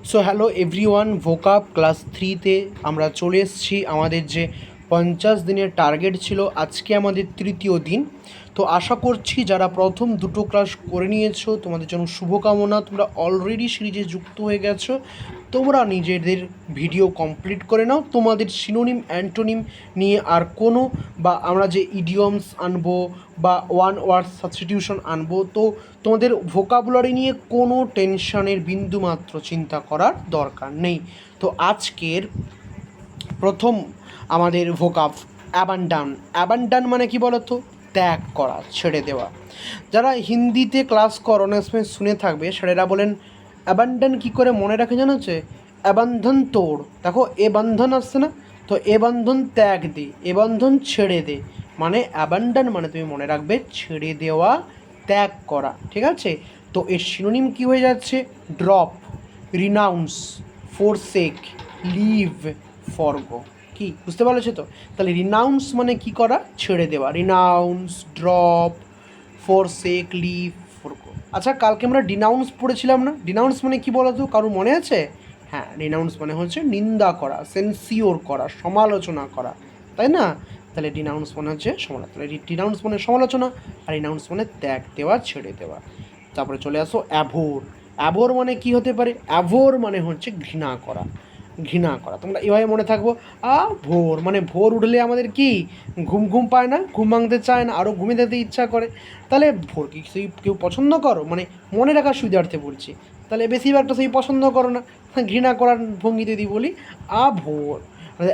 So hello everyone, vocab class 3-তে আমরা চলে এসেছি। আমাদের যে 50 দিনের টার্গেট ছিল, আজকে আমাদের তৃতীয় দিন। তো আশা করছি যারা প্রথম দুটো ক্লাস করে নিয়েছো তোমাদের জন্য শুভকামনা। তোমরা অলরেডি সিরিজে যুক্ত হয়ে গেছো, তোমরা নিজেদের ভিডিও কমপ্লিট করে নাও। তোমাদের সিনোনিম অ্যান্টোনিম নিয়ে আর কোনো, বা আমরা যে ইডিয়মস আনবো বা ওয়ান ওয়ার্ড সাবস্টিটিউশন আনবো, তো তোমাদের ভোকাবুলারি নিয়ে কোনো টেনশনের বিন্দুমাত্র চিন্তা করার দরকার নেই। তো আজকের প্রথম আমাদের ভোকাব অ্যাবান্ডান। অ্যাবান্ডান মানে কি বলো তো? ত্যাগ করা, ছেড়ে দেওয়া। যারা হিন্দিতে ক্লাস করো না সময় শুনে থাকবে, সেটা বলেন অ্যাবান্ডান কী করে মনে রাখে জানো? হচ্ছে অ্যাবান্ধন তোড়। দেখো এ বন্ধন আসছে না, তো এ বন্ধন ত্যাগ দে, এ বন্ধন ছেড়ে দে। মানে অ্যাবান্ডান মানে তুমি মনে রাখবে ছেড়ে দেওয়া, ত্যাগ করা, ঠিক আছে? তো এর সিনোনিম কী হয়ে যাচ্ছে? Drop, renounce, forsake, leave, forgo. কি বুঝতে পারছো তো? তাহলে রিনাউন্স মানে কি করা? ছেড়ে দেওয়া। Renounce, drop, forsake, leave, forgo. আচ্ছা, কালকে আমরা ডিনাউন্স পড়েছিলাম না? ডিনাউন্স মানে কি বলো তো, কারোর মনে আছে? হ্যাঁ, ডিনাউন্স মানে হচ্ছে নিন্দা করা, সেন্সিওর করা, সমালোচনা করা, তাই না? তাহলে ডিনাউন্স মানে হচ্ছে সমালোচনা। তাহলে ডিনাউন্স মানে সমালোচনা, আর রিনাউন্স মানে ত্যাগ দেওয়া, ছেড়ে দেওয়া। তারপরে চলে আসো অ্যাভোর। অ্যাভোর মানে কি হতে পারে? অ্যাভোর মানে হচ্ছে ঘৃণা করা, ঘৃণা করা। তোমরা এভাবে মনে থাকবো, ভোর মানে ভোর উঠলে আমাদের কি ঘুম ঘুম পায় না, ঘুম ভাঙতে চায় না, আরও ঘুমিয়ে যেতে ইচ্ছা করে। তাহলে ভোর কি সেই কেউ পছন্দ করো? মানে মনে রাখার সুবিধার্থে বলছি। তাহলে বেশিরভাগটা সেই পছন্দ করো না, ঘৃণা করার ভঙ্গিতে যদি বলি ভোর।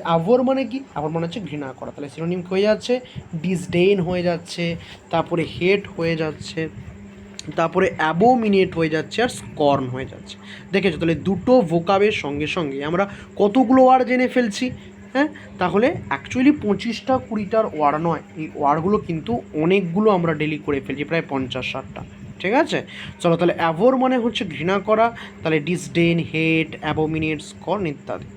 অ্যাভোর মানে কি? অ্যাভোর মানে হচ্ছে ঘৃণা করা। তাহলে সিনোনিম হয়ে যাচ্ছে ডিসডেইন হয়ে যাচ্ছে, তারপরে হেট হয়ে যাচ্ছে, তারপরে অ্যাবোমিনেট হয়ে যাচ্ছে, আর স্কর্ন হয়ে যাচ্ছে। দেখেছো? তাহলে দুটো ভোকাবের সঙ্গে সঙ্গে আমরা কতগুলো ওয়ার্ড জেনে ফেলছি। হ্যাঁ, তাহলে অ্যাকচুয়ালি 25টা 20টার ওয়ার্ড নয়, এই ওয়ার্ডগুলো কিন্তু অনেকগুলো আমরা ডেলি করে ফেলছি, প্রায় 50-60টা। ঠিক আছে, চলো তাহলে অ্যাভোর মানে হচ্ছে ঘৃণা করা, তাহলে ডিসডেন, হেট, অ্যাবোমিনেট, স্কর্ন ইত্যাদি।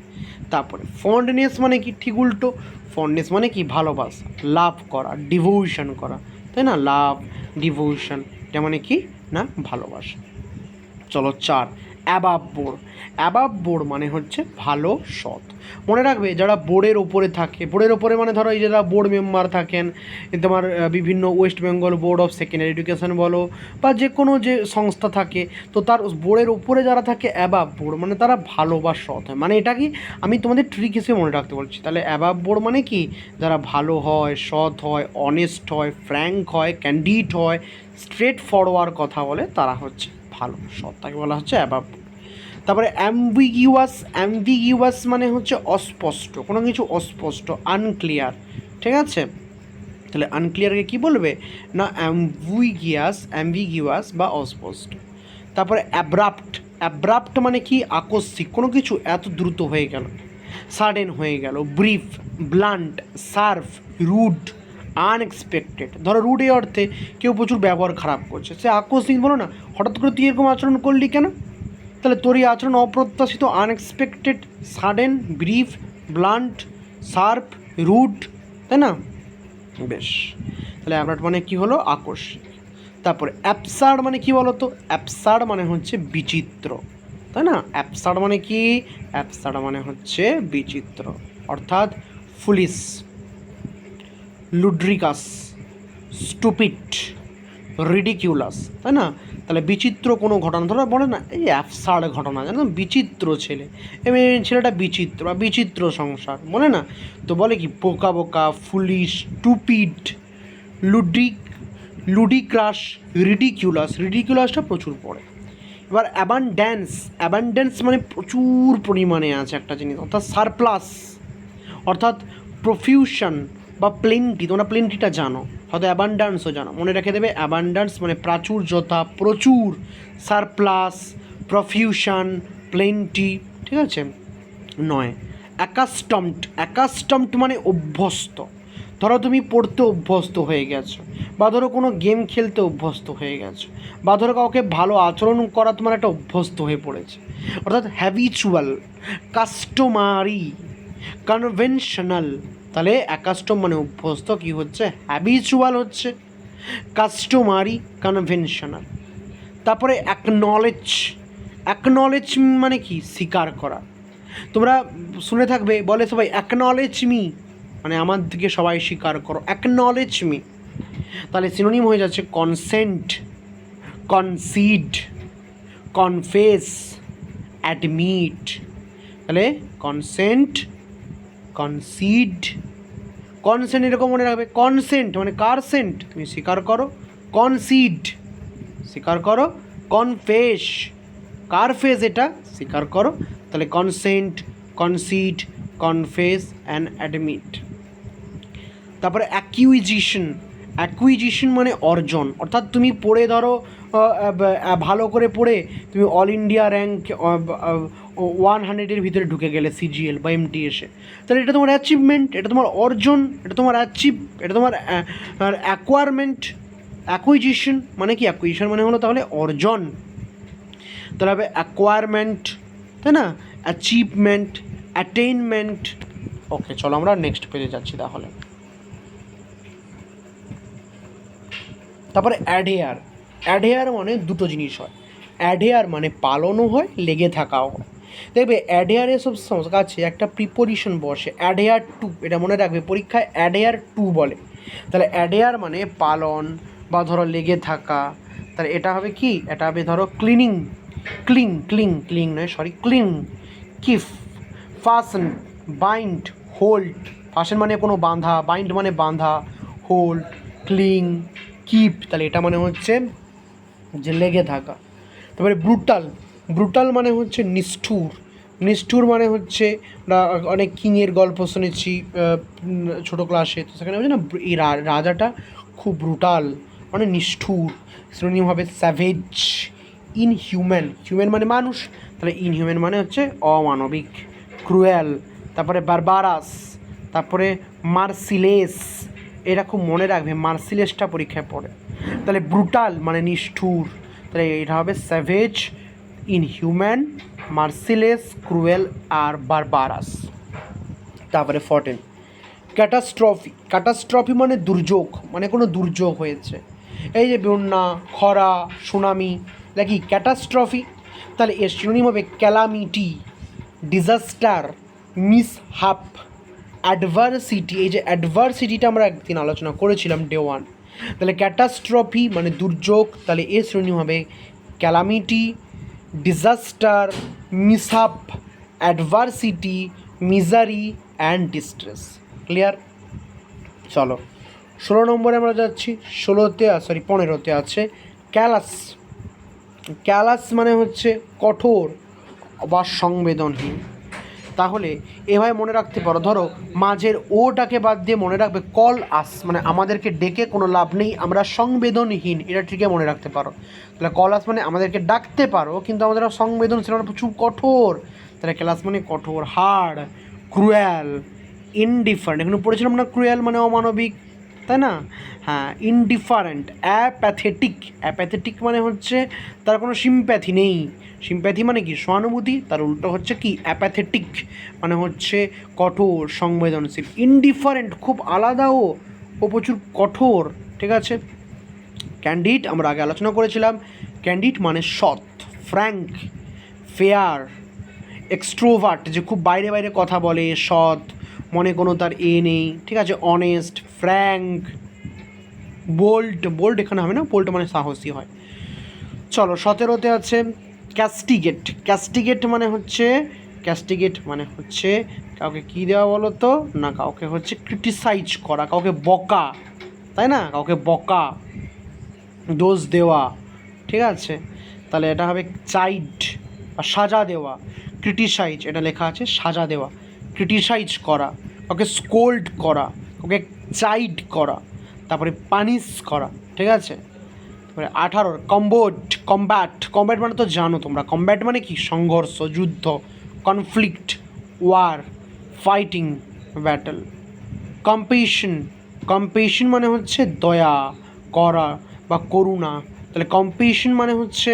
তারপরে ফন্ডনেস মানে কি? ঠিক উল্টো। ফন্ডনেস মানে কি? ভালোবাসা, লাভ করা, ডিভোশন করা, তাই না? লাভ, ডিভোশন, এটা মানে কি না? ভালোবাসা। চলো 4, অ্যাবাব বোর্ড। অ্যাবাব বোর্ড মানে হচ্ছে ভালো, সৎ। মনে রাখবে যারা বোর্ডের ওপরে থাকে, বোর্ডের ওপরে মানে ধরো এই যারা বোর্ড মেম্বার থাকেন, তোমার বিভিন্ন West Bengal board of secondary education বলো, বা যে কোনো যে সংস্থা থাকে, তো তার বোর্ডের ওপরে যারা থাকে অ্যাবাব বোর্ড মানে তারা ভালো বা সৎ হয়। মানে এটা কি আমি তোমাদের ট্রিক হিসেবে মনে রাখতে বলছি। তাহলে অ্যাবাব বোর্ড মানে কি? যারা ভালো হয়, সৎ হয়, অনেস্ট হয়, ফ্র্যাঙ্ক হয়, ক্যান্ডিড হয়, স্ট্রেট ফরওয়ার্ড কথা বলে, তারা হচ্ছে ভালো, সৎ, তাকে বলা হচ্ছে অ্যাবাব। তারপরে অ্যাম্বিগিউয়াস। অ্যাম্বিগিউয়াস মানে হচ্ছে অস্পষ্ট, কোনো কিছু অস্পষ্ট, আনক্লিয়ার। ঠিক আছে, তাহলে আনক্লিয়ারকে কী বলবে না? অ্যাম্বিগিউয়াস বা অস্পষ্ট। তারপরে অ্যাব্রাপ্ট। অ্যাব্রাপ্ট মানে কি? আকস্মিক, কোনো কিছু এত দ্রুত হয়ে গেল, সাডেন হয়ে গেল। Brief, blunt, serve, rude, unexpected. ধরো রুড এই অর্থে কেউ প্রচুর ব্যবহার খারাপ করছে, সে আকস্মিক, বলো না হঠাৎ করে তুই এরকম আচরণ করলি কেন? তাহলে তোর এই আচরণ অপ্রত্যাশিত, unexpected, sudden, brief, blunt, sharp, rude, তাই না? বেশ, তাহলে অ্যাব্রাপ্ট মানে কি হলো? আকস্মিক। তারপরে অ্যাবসার্ড মানে কি বলো তো? অ্যাবসার্ড মানে হচ্ছে বিচিত্র, তাই না? অ্যাবসার্ড মানে কি? অ্যাবসার্ড মানে হচ্ছে বিচিত্র, অর্থাৎ ফুলিশ, লুড্রিকাস, স্টুপিড, রিডিকিউলাস, তাই না? তাহলে বিচিত্র কোনো ঘটনা, ধরো বলে না এই অ্যাবসার্ড ঘটনা, জানো, বিচিত্র ছেলে, এবার ছেলেটা বিচিত্র বা বিচিত্র সংসার, বলে না? তো বলে কি? বোকা বোকা, ফুলিশ, স্টুপিড, লুডিক্রাস, রিডিকিউলাস। রিডিকিউলাসটা প্রচুর পড়ে। এবার অ্যাবান্ড্যান্স। অ্যাবান্ড্যান্স মানে প্রচুর পরিমাণে আছে একটা জিনিস, অর্থাৎ সারপ্লাস, অর্থাৎ প্রফিউশন বা প্লেন্টি। তোমরা প্লেন্টিটা জানো, হয়তো অ্যাবান্ডান্সও জানো, মনে রেখে দেবে। অ্যাবান্ডান্স মানে প্রাচুর্যতা, প্রচুর, সারপ্লাস, প্রফিউশন, প্লেন্টি, ঠিক আছে? 9, অ্যাকাস্টমড। অ্যাকাস্টমড মানে অভ্যস্ত। ধরো তুমি পড়তে অভ্যস্ত হয়ে গেছো, বা ধরো কোনো গেম খেলতে অভ্যস্ত হয়ে গেছো, বা ধরো কাউকে ভালো আচরণ করা তোমার একটা অভ্যস্ত হয়ে পড়েছে, অর্থাৎ হ্যাবিচুয়াল, কাস্টমারি, কনভেনশনাল। তাহলে অ্যাকাস্টম মানে অভ্যস্ত, কি হচ্ছে? হ্যাবিচুয়াল হচ্ছে, কাস্টমারি, কনভেনশনাল। তারপরে অ্যাকনলেজ। অ্যাকনলেজ মানে কি, স্বীকার করা। তোমরা শুনে থাকবে, বলে সবাই অ্যাকনলেজ মি, মানে আমার দিকে সবাই স্বীকার করো, অ্যাকনলেজ মি। তাহলে সিনোনিম হয়ে যাচ্ছে কনসেন্ট, কনসিড, কনফেস, অ্যাডমিট। তাহলে কনসেন্ট, কনসিড, কনসেন্ট এরকম মনে রাখবে, কনসেন্ট মানে কার সেন্ট, তুমি স্বীকার করো, কনসিড স্বীকার করো, কনফেস কার ফেস, এটা স্বীকার করো। তাহলে consent, concede, confess and admit. তারপরে অ্যাকুইজিশন, অ্যাকুইজিশন মানে অর্জন, অর্থাৎ তুমি পড়ে ধরো ভালো করে পড়ে তুমি অল ইন্ডিয়া র্যাঙ্ক 100-এর ভিতরে ঢুকে গেলে সিজিএল বা এমটিএসে, তাহলে এটা তোমার অ্যাচিভমেন্ট, এটা তোমার অর্জন, এটা তোমার এটা তোমার অ্যাকোয়ারমেন্ট। অ্যাকুইজিশন মানে কি, অ্যাকুইজিশন মানে হলো তাহলে অর্জন, তাহলে হবে অ্যাকোয়ারমেন্ট, তাই না, অ্যাচিভমেন্ট, অ্যাটেইনমেন্ট। ওকে, চলো আমরা নেক্সট পেজে যাচ্ছি তাহলে। তারপরে অ্যাডহেয়ার, অ্যাডহেয়ার মানে দুটো জিনিস হয়, অ্যাডহেয়ার মানে পালনও হয়, লেগে থাকাও হয়। দেখবে অ্যাডহেয়ার এসব কাছে একটা প্রিপোজিশন বসে, অ্যাডহেয়ার টু, এটা মনে রাখবে পরীক্ষায় অ্যাডহেয়ার টু বলে। তাহলে অ্যাডহেয়ার মানে পালন বা ধরো লেগে থাকা, তাহলে এটা হবে কি, এটা হবে ধরো ক্লিনিং, ক্লিং নয় সরি, ক্লিং, কিফ, ফাসেন, বাইন্ড, হোল্ড। ফাসেন মানে কোনো বাঁধা, বাইন্ড মানে বাঁধা, হোল্ড, ক্লিং, কিপ, তাহলে এটা মানে হচ্ছে যে লেগে থাকা। তারপরে ব্রুটাল, ব্রুটাল মানে হচ্ছে নিষ্ঠুর, নিষ্ঠুর মানে হচ্ছে অনেক কিংয়ের গল্প শুনেছি ছোটো ক্লাসে, তো সেখানে বলছে না এই রাজাটা খুব ব্রুটাল মানে নিষ্ঠুর। সিনোনিম হবে স্যাভেজ, ইনহিউম্যান, হিউম্যান মানে মানুষ, তাহলে ইনহিউম্যান মানে হচ্ছে অমানবিক, ক্রুয়েল। তারপরে বারবারাস, তারপরে মার্সিলেস, এটা খুব মনে রাখবে, মার্সিলেসটা পরীক্ষায় পড়ে। তাহলে ব্রুটাল মানে নিষ্ঠুর, তাহলে এটা হবে স্যাভেজ, ইনহিউম্যান, মার্সিলেস, ক্রুয়েল আর বারবারাস। তারপরে 14 ক্যাটাস্ট্রফি, ক্যাটাস্ট্রফি মানে দুর্যোগ, মানে কোনো দুর্যোগ হয়েছে, এই যে বন্যা, খরা, সুনামি, নাকি ক্যাটাস্ট্রফি। তাহলে এর সিনোনিম হবে ক্যালামিটি, ডিজাস্টার, মিসহ্যাপ, অ্যাডভার্সিটি। এই যে অ্যাডভার্সিটিটা আমরা একদিন আলোচনা করেছিলাম ডে 1। তাহলে ক্যাটাস্ট্রফি মানে দুর্যোগ, তাহলে এর সিনোনিম হবে calamity, disaster, mishap, adversity, misery and distress. Clear? চলো 16 নম্বরে আমরা যাচ্ছি। 15তে আছে ক্যালাস। ক্যালাস মানে হচ্ছে কঠোর বা সংবেদনহীন। তাহলে এভাবে মনে রাখতে পারো, ধরো মাঝের ওটাকে বাদ দিয়ে মনে রাখবে কল আস, মানে আমাদেরকে ডেকে কোনো লাভ নেই, আমরা সংবেদনহীন, এটা ঠিকই মনে রাখতে পারো। তাহলে কল আস মানে আমাদেরকে ডাকতে পারো কিন্তু আমাদের সংবেদনশীল, আমরা প্রচুর কঠোর, তাহলে ক্যালাস মানে কঠোর। হার্ড, ক্রুয়েল, ইনডিফারেন্ট, এখানে পড়েছিলাম না ক্রুয়েল মানে অমানবিক, তাই না? হ্যাঁ, ইনডিফারেন্ট। অ্যাপ্যাথেটিক, অ্যাপ্যাথেটিক মানে হচ্ছে তার কোনো সিম্প্যাথি নেই। সিম্প্যাথি মানে কি, সহানুভূতি, তার উল্টো হচ্ছে কি অ্যাপ্যাথেটিক, মানে হচ্ছে কঠোর, সংবেদনশীল। ইনডিফারেন্ট খুব আলাদা, ও প্রচুর কঠোর, ঠিক আছে। ক্যান্ডিড আমরা আগে আলোচনা করেছিলাম, ক্যান্ডিড মানে সৎ, ফ্র্যাঙ্ক, ফেয়ার, এক্সট্রোভার্ট যে খুব বাইরে বাইরে কথা বলে, সৎ, মনে কোনো তার নেই, ঠিক আছে। অনেস্ট, ফ্র্যাঙ্ক, বোল্ড, বোল্ড এখানে হবে না, বোল্ড মানে সাহসী হয়। চলো 17তে আছে ক্যাস্টিগেট। ক্যাস্টিগেট মানে হচ্ছে কাউকে কী দেওয়া বলো তো না, কাউকে হচ্ছে ক্রিটিসাইজ করা, কাউকে বকা, তাই না, কাউকে বকা, দোষ দেওয়া, ঠিক আছে। তাহলে এটা হবে চাইড বা সাজা দেওয়া। ক্রিটিসাইজ এটা লেখা আছে, সাজা দেওয়া, ক্রিটিসাইজ করা, কাউকে স্কোল্ড করা, কাউকে চাইড করা, তারপরে পানিশ করা, ঠিক আছে। তারপরে 18 কম্ব্যাট। কম্ব্যাট মানে তো জানো তোমরা, কম্ব্যাট মানে কি, সংঘর্ষ, যুদ্ধ, conflict, war, fighting, battle. Compassion মানে হচ্ছে দয়া করা বা করুণা, তাহলে কম্পেশন মানে হচ্ছে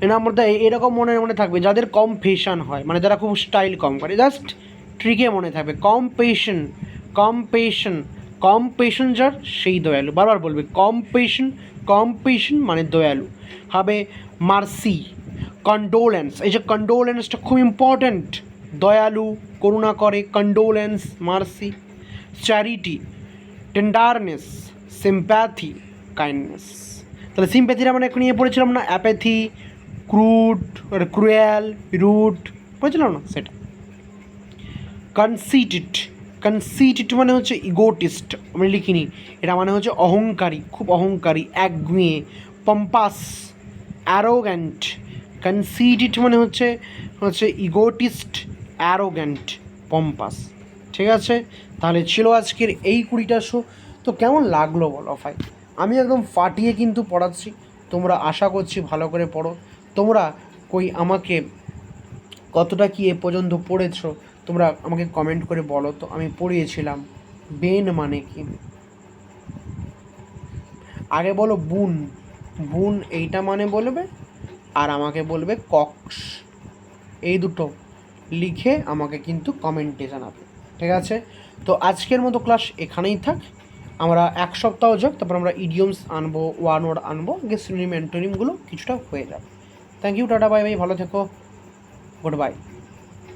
এনার মধ্যে এরকম মনে থাকবে, যাদের কম্পেশন হয় মানে যারা খুব স্টাইল কম করে, জাস্ট ট্রিকে মনে থাকবে। কম্পেশন যার সেই দয়ালু, বারবার বলবে কম্পেশন মানে দয়ালু হবে। কন্ডোলেন্স, এই যে কন্ডোলেন্সটা খুব ইম্পর্ট্যান্ট, দয়ালু, করুণা করে, condolence, mercy. Charity, tenderness, sympathy, kindness. তাহলে সিম্প্যাথিটা মানে এখন নিয়ে পড়েছিলাম না, অ্যাপ্যাথি, ক্রুড, ক্রুয়েল, রুট, পড়েছিলাম না সেটা। কনসিটেড, কনসিটেড মানে হচ্ছে ইগোটিস্ট, আমি লিখিনি, এটা মানে হচ্ছে অহংকারী, খুব অহংকারী, একগুঁয়ে। পম্পাস, অ্যারোগ্যান্ট। কনসিটেড মানে হচ্ছে হচ্ছে ইগোটিস্ট, অ্যারোগ্যান্ট, পম্পাস। ঠিক আছে, তাহলে ছিল আজকের এই 20টা শো। তো কেমন লাগলো বলো ভাই? আমি একদম ফাটিয়ে কিন্তু পড়াচ্ছি, তোমরা আশা করছি ভালো করে পড়ো। তোমরা কই আমাকে কতটা কি এ পর্যন্ত পড়েছো তোমরা আমাকে কমেন্ট করে বলো তো। আমি পড়িয়েছিলাম বেন মানে কি, আগে বলো বুন, বুন এইটা মানে বলবে, আর আমাকে বলবে কক্স, এই দুটো লিখে আমাকে কিন্তু কমেন্টে জানাবে। ঠিক আছে, তো আজকের মতো ক্লাস এখানেই থাক। আমরা এক সপ্তাহ যাক, তারপর আমরা ইডিয়মস আনবো, ওয়ান ওয়ার্ড আনবো, আগে সিনোনিম অ্যান্টোনিমগুলো কিছুটা হয়ে যাবে। Thank you, tata, bye bye, ভালো থেকো, গুড বাই।